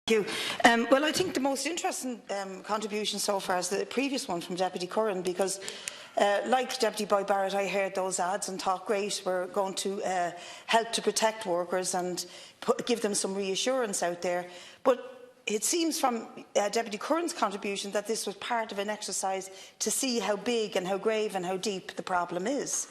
Thank you. Well, I think the most interesting contribution so far is the previous one from Deputy Curran, because like Deputy Boyd Barrett, I heard those ads and thought, great, we're going to help to protect workers and give them some reassurance out there. But it seems from Deputy Curran's contribution that this was part of an exercise to see how big and how grave and how deep the problem is.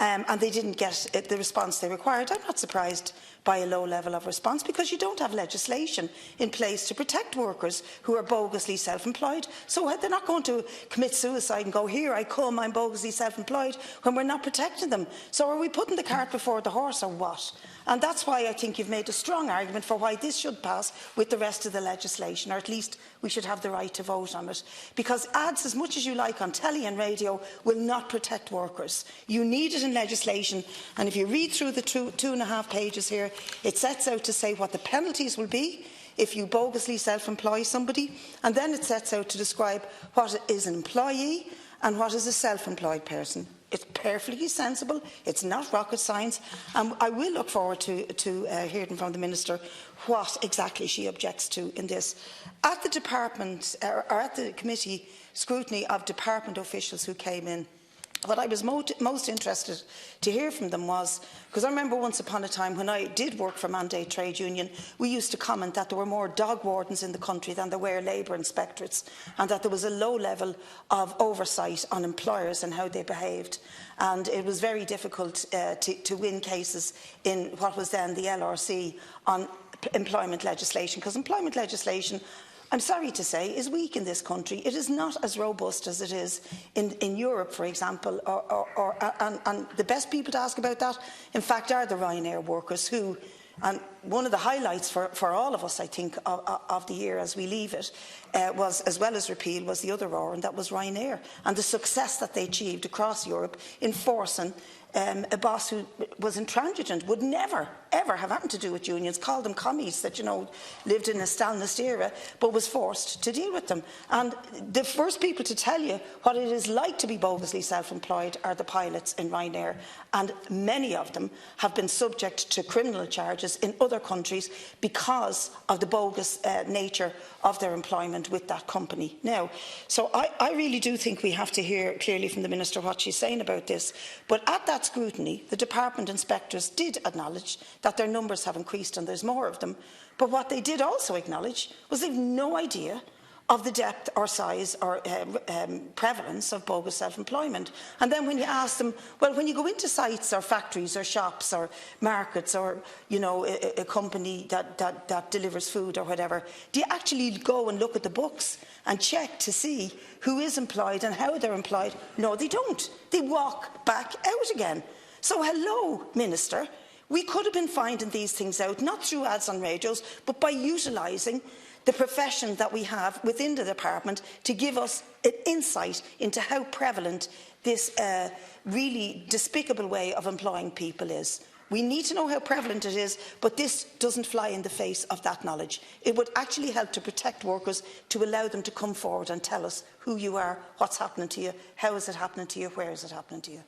And they didn't get the response they required. I'm not surprised by a low level of response, because you don't have legislation in place to protect workers who are bogusly self-employed. So they're not going to commit suicide and go, here I come, I'm bogusly self-employed, when we're not protecting them. So are we putting the cart before the horse, or what? And that's why I think you've made a strong argument for why this should pass with the rest of the legislation, or at least we should have the right to vote on it. Because ads, as much as you like on telly and radio, will not protect workers. You need it in legislation, and if you read through the two and a half pages here, it sets out to say what the penalties will be if you bogusly self-employ somebody, and then it sets out to describe what is an employee and what is a self-employed person. It's perfectly sensible, it's not rocket science, and I will look forward to hearing from the Minister what exactly she objects to in this. At the department, or at the committee scrutiny of department officials who came in, what I was most interested to hear from them was, because I remember once upon a time when I did work for Mandate Trade Union, we used to comment that there were more dog wardens in the country than there were labour inspectorates, and that there was a low level of oversight on employers and how they behaved. And it was very difficult to win cases in what was then the LRC on employment legislation, because employment legislation, I'm sorry to say, is weak in this country. It is not as robust as it is in Europe, for example, and the best people to ask about that, in fact, are the Ryanair workers who, and one of the highlights for all of us, I think, of the year as we leave it, was, as well as repeal, was the other roar, and that was Ryanair, and the success that they achieved across Europe in forcing a boss who was intransigent, would never, ever have anything to do with unions, called them commies that, you know, lived in a Stalinist era, but was forced to deal with them. And the first people to tell you what it is like to be bogusly self-employed are the pilots in Ryanair, and many of them have been subject to criminal charges in other countries because of the bogus nature of their employment with that company. Now, so I really do think we have to hear clearly from the Minister what she's saying about this, but at that scrutiny, the department inspectors did acknowledge that their numbers have increased and there's more of them. But what they did also acknowledge was they've no idea of the depth or size or prevalence of bogus self-employment. And then when you ask them, well, when you go into sites or factories or shops or markets or, you know, a company that delivers food or whatever, do you actually go and look at the books and check to see who is employed and how they're employed? No, they don't. They walk back out again. So hello, Minister. We could have been finding these things out, not through ads on radios, but by utilising the profession that we have within the department to give us an insight into how prevalent this really despicable way of employing people is. We need to know how prevalent it is, but this doesn't fly in the face of that knowledge. It would actually help to protect workers, to allow them to come forward and tell us who you are, what's happening to you, how is it happening to you, where is it happening to you.